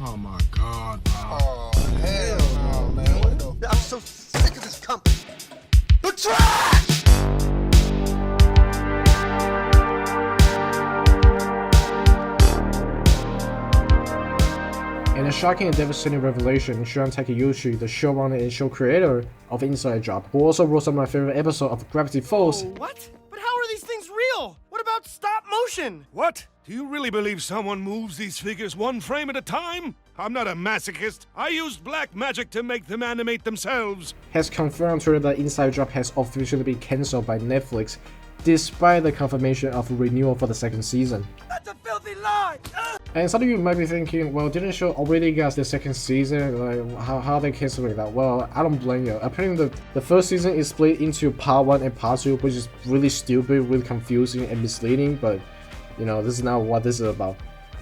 Oh my God, bro. Oh, hell no, man. What the? I'm so sick of this company. The trash! In a shocking and devastating revelation, Shion Takeuchi, the showrunner and show creator of Inside Job, who also wrote some of my favorite episodes of Gravity Falls. What? But how are these things real? What about stop motion? What? Do you really believe someone moves these figures one frame at a time? I'm not a masochist. I used black magic to make them animate themselves. Has confirmed to her that Inside Job has officially been cancelled by Netflix, despite the confirmation of renewal for the second season. That's a filthy lie! And some of you might be thinking, well, didn't the show already got the second season? Like, how are they canceling that? Well, I don't blame you. Apparently, the first season is split into part 1 and part 2, which is really stupid, really confusing and misleading, but, you know, this is not what this is about.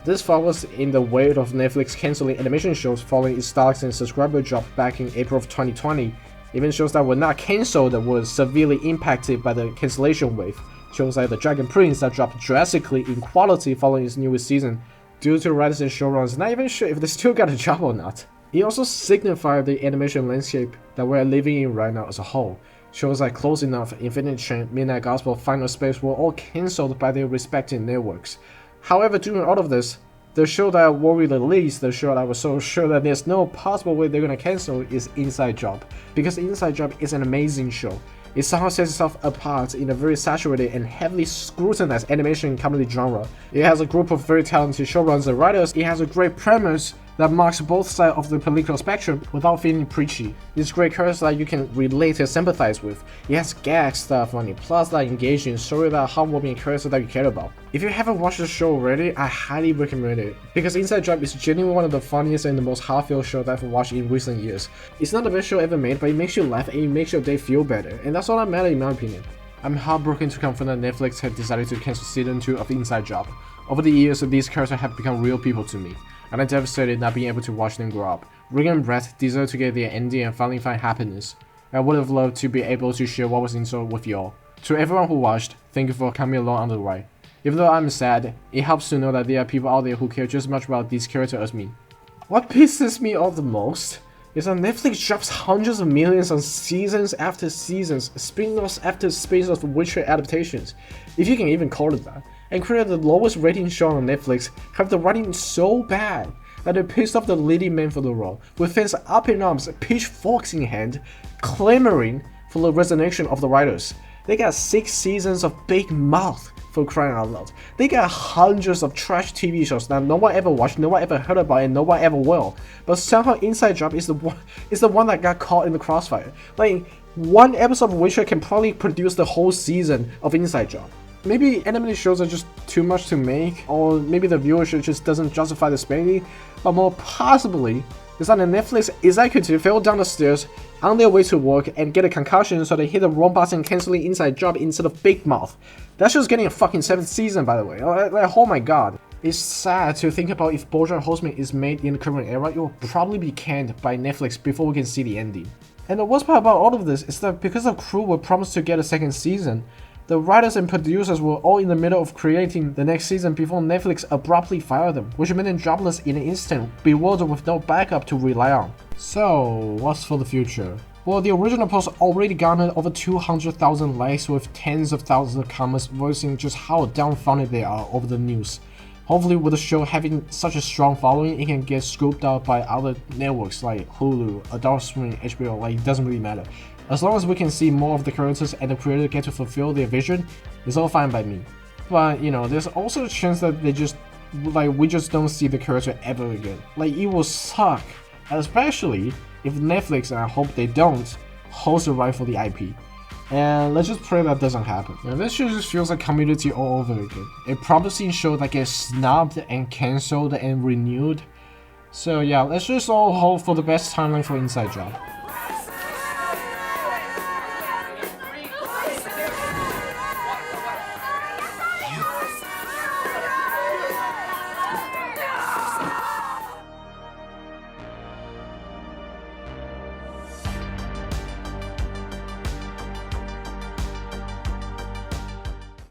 This follows in the wake of Netflix canceling animation shows following its stocks and subscriber drop back in April of 2020. Even shows that were not cancelled were severely impacted by the cancellation wave. Shows like The Dragon Prince that dropped drastically in quality following its newest season, due to writers and showrunners not even sure if they still got a job or not. It also signified the animation landscape that we're living in right now as a whole. Shows like Close Enough, Infinite Chain, Midnight Gospel, Final Space were all cancelled by their respective networks. However, during all of this, the show that worried the least, the show that I was so sure that there's no possible way they're gonna cancel, is Inside Job. Because Inside Job is an amazing show. It somehow sets itself apart in a very saturated and heavily scrutinized animation comedy genre. It has a group of very talented showrunners and writers. It has a great premise that marks both sides of the political spectrum without feeling preachy. It's great characters that you can relate and sympathize with. It has gags that are funny, plus that engaging, story that are heartwarming, characters that you care about. If you haven't watched the show already, I highly recommend it, because Inside Job is genuinely one of the funniest and the most heartfelt shows that I've watched in recent years. It's not the best show ever made, but it makes you laugh and it makes your day feel better, and that's all that matters in my opinion. I'm heartbroken to confirm that Netflix have decided to cancel season 2 of Inside Job. Over the years, these characters have become real people to me, and I'm devastated not being able to watch them grow up. Rick and Brett deserve to get their ending and finally find happiness. I would have loved to be able to share what was in store with y'all. To everyone who watched, thank you for coming along on the ride. Even though I'm sad, it helps to know that there are people out there who care just as much about these characters as me. What pisses me off the most is that Netflix drops hundreds of millions on seasons after seasons, spin-offs after spin-offs of Witcher adaptations, if you can even call it that, and create the lowest rating show on Netflix, have the writing so bad that they pissed off the leading man for the role, with fans up in arms, pitchforks in hand, clamoring for the resignation of the writers. They got 6 seasons of Big Mouth, for crying out loud. They got hundreds of trash TV shows that no one ever watched, no one ever heard about, and no one ever will. But somehow Inside Job is the one that got caught in the crossfire. Like, one episode of Witcher can probably produce the whole season of Inside Job. Maybe animated shows are just too much to make, or maybe the viewership just doesn't justify the spending, but more possibly, is that a Netflix executive fell down the stairs on their way to work and get a concussion, so they hit the wrong button cancelling Inside Job instead of Big Mouth. That show's getting a fucking 7th season, by the way. Like, oh my god. It's sad to think about if BoJack Horseman is made in the current era, it will probably be canned by Netflix before we can see the ending. And the worst part about all of this is that because the crew were promised to get a second season, the writers and producers were all in the middle of creating the next season before Netflix abruptly fired them, which made them jobless in an instant, bewildered with no backup to rely on. So, what's for the future? Well, the original post already garnered over 200,000 likes with tens of thousands of comments voicing just how dumbfounded they are over the news. Hopefully with the show having such a strong following, it can get scooped out by other networks like Hulu, Adult Swim, HBO, like it doesn't really matter. As long as we can see more of the characters and the creator get to fulfill their vision, it's all fine by me. But, you know, there's also a chance that we just don't see the character ever again. Like, it will suck, especially if Netflix, and I hope they don't, holds the right for the IP. And let's just pray that doesn't happen. Now, this show just feels like Community all over again. A promising show that gets snubbed and cancelled and renewed. So yeah, let's just all hope for the best timeline for Inside Job.